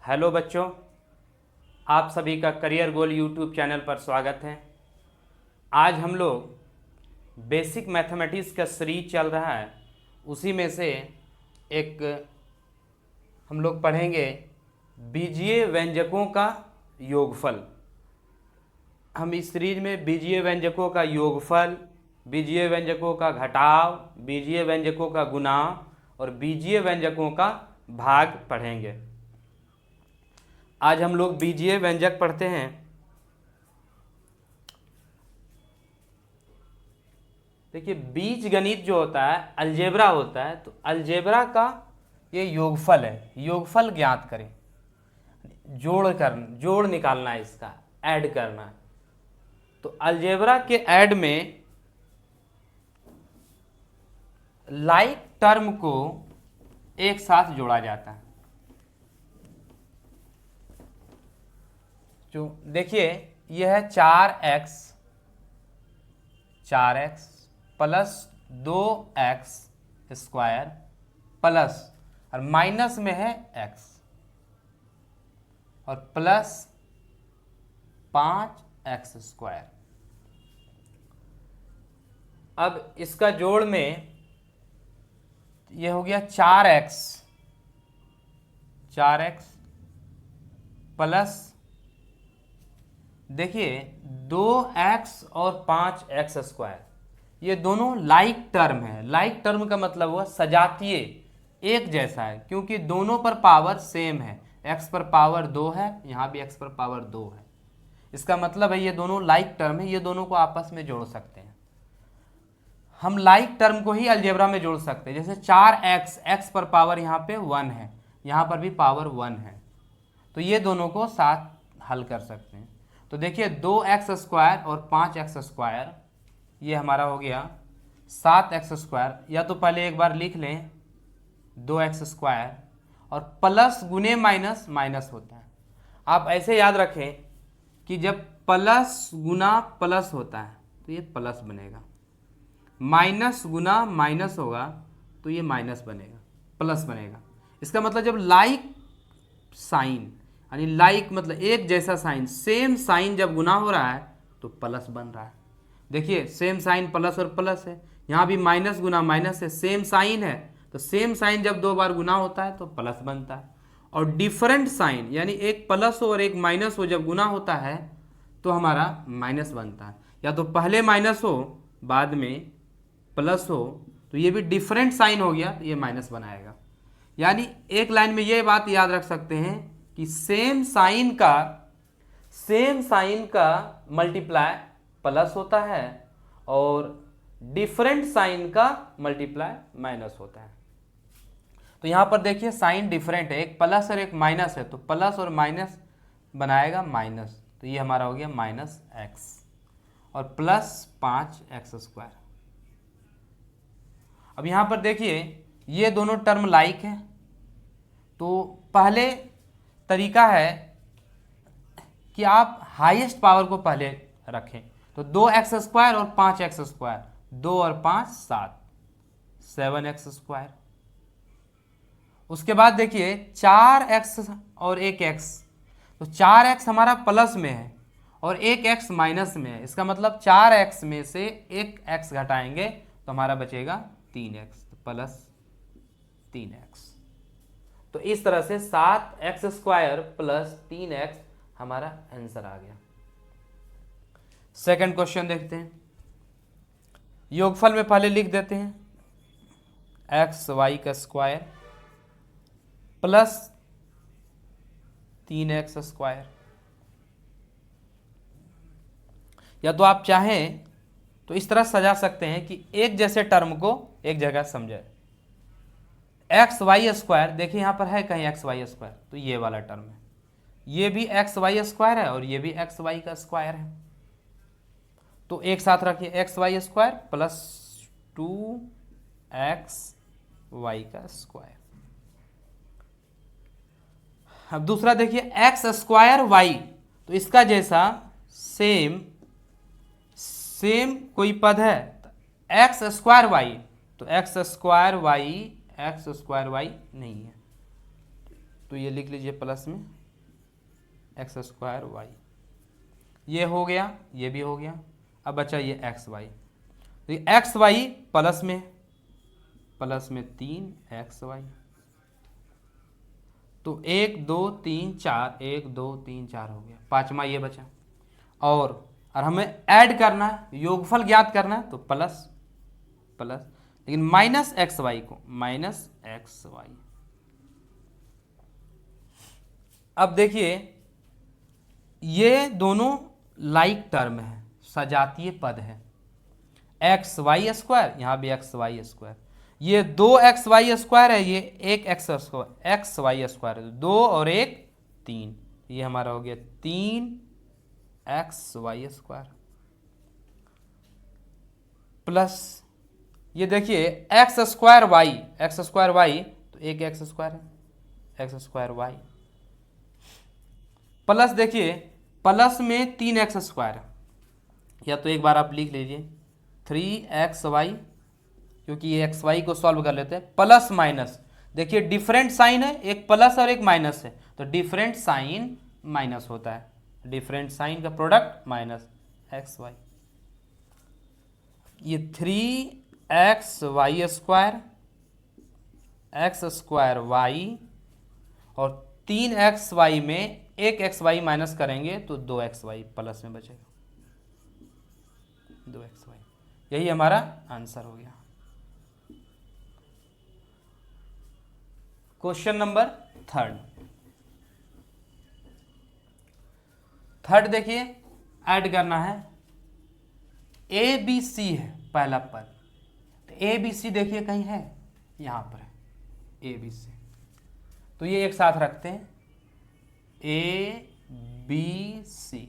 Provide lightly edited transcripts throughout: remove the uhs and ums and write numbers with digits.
Hello बच्चों, आप सभी का करियर गोल यूट्यूब चैनल पर स्वागत है। आज हम लोग बेसिक मैथमेटिक्स का सीरीज चल रहा है, उसी में से एक हम लोग पढ़ेंगे बीजीय व्यंजकों का योगफल। हम इस सीरीज में बीजीय व्यंजकों का योगफल, बीजीय व्यंजकों का घटाव, बीजीय व्यंजकों का गुणा और बीजीय व्यंजकों का भाग पढ़ेंगे। आज हम लोग बीजीय व्यंजक पढ़ते हैं। देखिए, बीज गणित जो होता है, अलजेब्रा होता है, तो अलजेब्रा का ये योगफल है। योगफल ज्ञात करें, जोड़ निकालना है, इसका ऐड करना है। तो अलजेब्रा के ऐड में लाइक टर्म को एक साथ जोड़ा जाता है। जो देखिए, यह है 4x plus 2x square plus और माइनस में है x और प्लस 5x स्क्वायर। अब इसका जोड़ में यह हो गया 4x प्लस, देखिए 2x और 5x स्क्वायर, ये दोनों लाइक टर्म है। लाइक टर्म का मतलब हुआ सजातीय, एक जैसा है, क्योंकि दोनों पर पावर सेम है। x पर पावर 2 है, यहाँ भी x पर पावर 2 है। इसका मतलब है ये दोनों लाइक टर्म है, ये दोनों को आपस में जोड़ सकते हैं। हम लाइक टर्म को ही अलजेब्रा में जोड़ सकते हैं। जैसे 4x, x पर पावर यहाँ पे 1 है, यहाँ पर भी पावर 1 है, तो ये दोनों को साथ हल कर सकते हैं। तो देखिए 2x स्क्वायर और 5x स्क्वायर, ये हमारा हो गया 7x स्क्वायर। या तो पहले एक बार लिख लें 2x स्क्वायर, और प्लस गुने माइनस माइनस होता है। आप ऐसे याद रखें कि जब प्लस गुना प्लस होता है तो ये प्लस बनेगा, माइनस गुना माइनस होगा तो ये माइनस बनेगा, प्लस बनेगा। इसका मतलब जब लाइक साइन, यानी लाइक मतलब एक जैसा साइन, सेम साइन जब गुना हो रहा है तो प्लस बन रहा है। देखिए सेम साइन प्लस और प्लस है, यहाँ भी माइनस गुना माइनस है, सेम साइन है, तो सेम साइन जब दो बार गुना होता है तो प्लस बनता है। और डिफरेंट साइन, यानी एक प्लस हो और एक माइनस हो, जब गुना होता है तो हमारा माइनस बनता है। या तो पहले माइनस हो बाद में प्लस हो, तो ये भी डिफरेंट साइन हो गया तो ये माइनस बनाएगा। यानी एक लाइन में ये बात याद रख सकते हैं कि सेम साइन का मल्टीप्लाई प्लस होता है और डिफरेंट साइन का मल्टीप्लाई माइनस होता है। तो यहां पर देखिए साइन डिफरेंट है, एक प्लस और एक माइनस है, तो प्लस और माइनस बनाएगा माइनस, तो ये हमारा हो गया माइनस एक्स और प्लस 5x स्क्वायर। अब यहां पर देखिए ये दोनों टर्म लाइक है, तो पहले तरीका है कि आप हाईएस्ट पावर को पहले रखें। तो 2x स्क्वायर और 5x स्क्वायर, 2 और 5 7, 7x स्क्वायर। उसके बाद देखिए 4x और 1x, तो 4x हमारा प्लस में है और 1x माइनस में है। इसका मतलब 4x में से 1x घटाएंगे तो हमारा बचेगा 3x, तो प्लस 3x। तो इस तरह से 7x स्क्वायर प्लस 3x हमारा आंसर आ गया। सेकंड क्वेश्चन देखते हैं। योगफल में पहले लिख देते हैं xy का स्क्वायर प्लस 3x स्क्वायर। या तो आप चाहें तो इस तरह सजा सकते हैं कि एक जैसे टर्म को एक जगह समझे। एक्स वाई स्क्वायर, देखिए यहां पर है कहीं एक्स वाई स्क्वायर, तो ये वाला टर्म है, ये भी एक्स वाई स्क्वायर है और ये भी एक्स वाई का स्क्वायर है, तो एक साथ रखिए X Y square plus 2x Y का स्क्वायर। अब दूसरा देखिए एक्स स्क्वायर वाई, तो इसका जैसा सेम कोई पद है, एक्स स्क्वायर वाई, तो एक्स स्क्वायर वाई नहीं है, तो ये लिख लीजिए प्लस में एक्स स्क्वायर वाई, ये हो गया, ये भी हो गया। अब बचा ये एक्स वाई, तो ये एक्स वाई प्लस में 3 XY, तो 1 2 3 4, 1 2 3 4 हो गया, पांचवा ये बचा। और हमें ऐड करना है, योगफल ज्ञात करना है, तो प्लस प्लस, लेकिन माइनस एक्स वाई को माइनस एक्स वाई। अब देखिए ये दोनों लाइक टर्म है, सजातीय पद है, एक्स वाई स्क्वायर, यहां भी एक्स वाई स्क्वायर, ये 2XY स्क्वायर है, ये 1XY स्क्वायर है, 2 और 1 3, ये हमारा हो गया 3XY स्क्वायर प्लस ये देखिए एक्स स्क्वायर वाई, तो एक एक्स स्क्वायर है, एक्स स्क्वायर वाई प्लस देखिए प्लस में 3x स्क्वायर, या तो एक बार आप लिख लीजिए 3XY, क्योंकि ये एक्स वाई को सॉल्व कर लेते हैं, प्लस माइनस, देखिए डिफरेंट साइन है, एक प्लस और एक माइनस है, तो डिफरेंट साइन माइनस होता है, डिफरेंट साइन का प्रोडक्ट माइनस एक्स वाई, ये 3XY square, x square Y, और 3XY में 1XY माइनस करेंगे तो 2XY प्लस में बचेगा, 2XY, यही हमारा आंसर हो गया। क्वेश्चन नंबर थर्ड देखिए, ऐड करना है, ए बी सी है पहला पद, तो ए बी सी देखिए कहीं है, यहां पर है ए बी सी, तो ये एक साथ रखते हैं, ए बी सी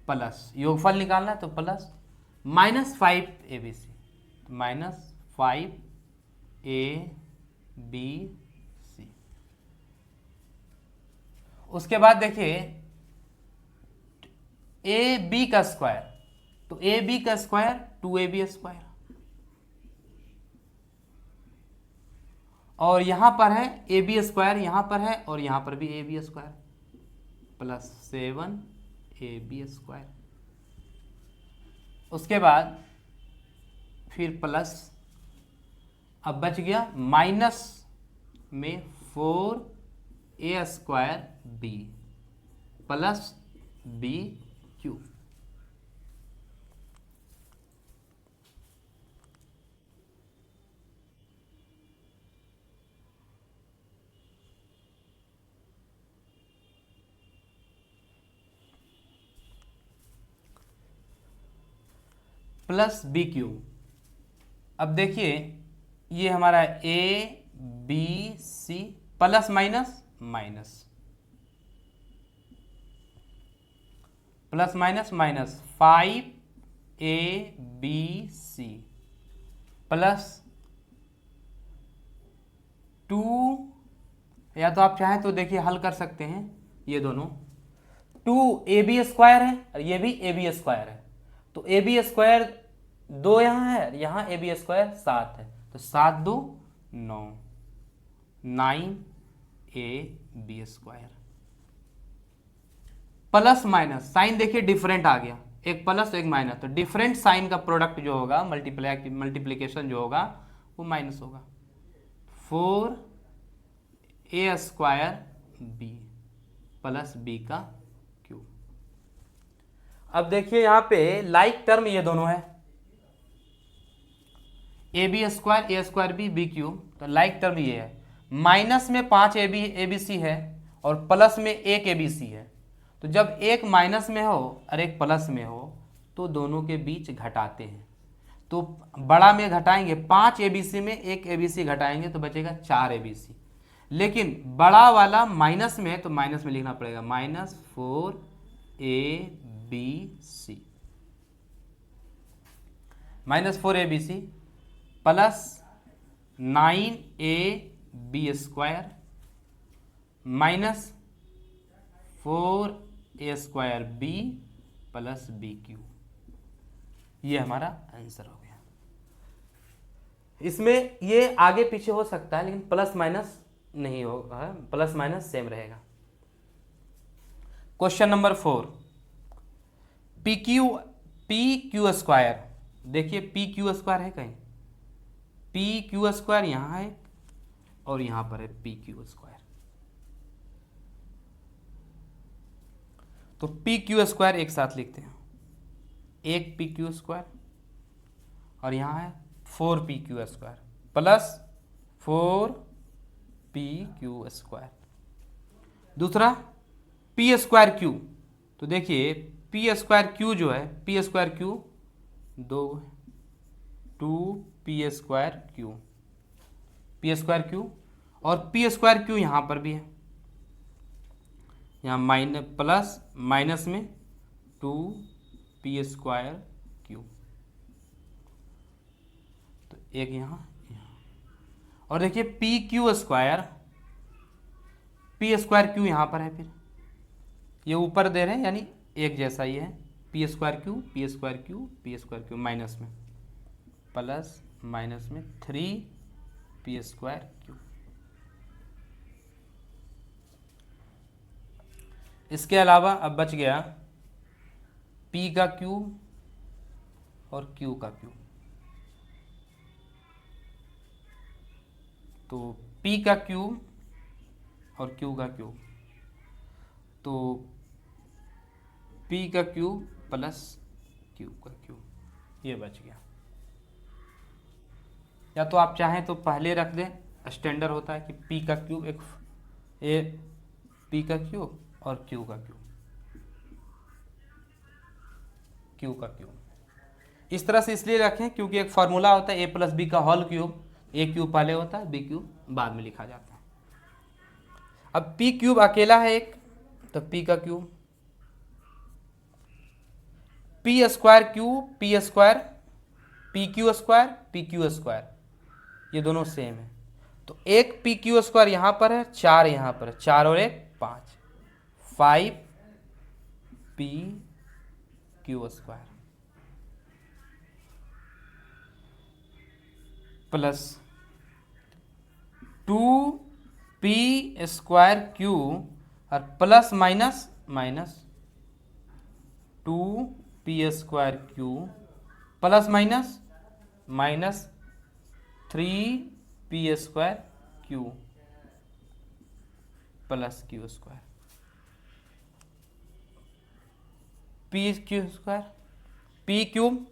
प्लस, योगफल निकालना है तो plus -5 A B C, -5 A B C. उसके बाद देखिए ए बी का स्क्वायर, तो ए बी का स्क्वायर 2AB स्क्वायर, और यहां पर है ए बी स्क्वायर, यहां पर है और यहां पर भी A B square, plus 7AB square. उसके बाद फिर प्लस, अब बच गया माइनस में 4A square B plus B Q, plus B Q. अब देखिए ये हमारा A B C plus minus minus, plus minus minus 5ABC plus 2, या तो आप चाहें तो देखिए हल कर सकते हैं, ये दोनों 2AB स्क्वायर है और ये भी AB स्क्वायर है, तो AB स्क्वायर 2 यहाँ है, यहाँ AB स्क्वायर 7 है, तो 7 2 9, 9AB square plus minus, sign देखिए डिफरेंट आ गया, एक प्लस एक माइनस, तो डिफरेंट साइन का प्रोडक्ट जो होगा, मल्टीप्लिकेशन जो होगा वो माइनस होगा, 4A square B plus B का क्यूब। अब देखिए यहां पे लाइक टर्म ये दोनों है, A B square B cube, तो लाइक टर्म ये है, माइनस में 5 ए बी सी है और प्लस में 1 ए बी सी है, तो जब एक माइनस में हो और एक प्लस में हो तो दोनों के बीच घटाते हैं, तो बड़ा में घटाएंगे 5 ABC में 1 ABC घटाएंगे तो बचेगा 4 ABC, लेकिन बड़ा वाला माइनस में है तो माइनस में लिखना पड़ेगा, -4 ABC, -4 ABC plus 9AB square minus 4A square B plus B Q, ये हमारा आंसर हो गया। इसमें ये आगे पीछे हो सकता है, लेकिन प्लस माइनस नहीं होगा, प्लस माइनस सेम रहेगा। Question number 4, P Q square, देखिए पी क्यू स्क्वायर है कहीं, पी क्यू स्क्वायर यहाँ है और यहाँ पर है पी क्यू स्क्वायर। तो पी क्यू स्क्वायर एक साथ लिखते हैं, एक पी क्यू स्क्वायर और यहाँ है 4 P Q square plus 4 P Q square. दूसरा पी स्क्वायर क्यू, तो देखिए पी स्क्वायर क्यू जो है, P square Q 2 P square Q और पी स्क्वायर क्यू यहाँ पर भी है, यहाँ माइनस प्लस माइनस में 2 पी स्क्वायर क्यू, तो एक यहाँ और देखिए पी स्क्वायर क्यू यहाँ पर है, फिर ये ऊपर दे रहे हैं यानी एक जैसा ही है, पी स्क्वायर क्यू माइनस में प्लस माइनस में 3 पी स्क्वायर क्यू। इसके अलावा अब बच गया पी का क्यूब और क्यू का क्यूब। तो पी का क्यूब और क्यू का क्यूब, तो पी का क्यूब प्लस क्यू का क्यूब, ये बच गया। या तो आप चाहें तो पहले रख दें, स्टैंडर्ड होता है कि पी का क्यूब एक ए पी का क्यूब और क्यू का क्यूब, क्यू का क्यूब इस तरह से इसलिए रखें क्योंकि एक फार्मूला होता है ए प्लस बी का होल क्यूब, ए क्यूब पहले होता है, बी क्यूब बाद में लिखा जाता है। अब पी क्यूब अकेला है एक, तो पी का cube, P square cube P square, P Q square, ये दोनों सेम है। तो एक पी क्यू स्क्वायर यहाँ पर है, 4 यहाँ पर है, 4 और 1 5 P Q square plus 2 P square Q और plus minus 2 P square Q plus minus 3 P square Q plus Q square, P Q square P cube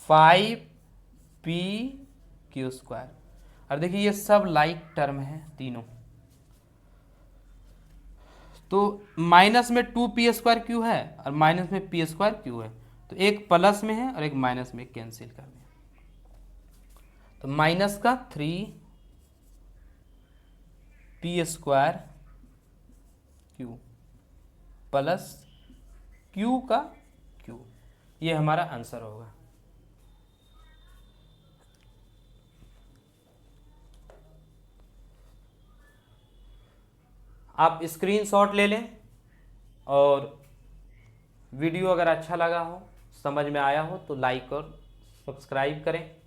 5 P Q square. और देखिए ये सब लाइक टर्म है तीनों, तो माइनस में 2 P square Q है और माइनस में पी स्क्वायर क्यू है, तो एक प्लस में है और एक माइनस में, कैंसिल कर दें। तो माइनस का 3 P square Q plus Q का क्यू, ये हमारा आंसर होगा। आप स्क्रीनशॉट ले लें और वीडियो अगर अच्छा लगा हो, समझ में आया हो तो लाइक और सब्सक्राइब करें।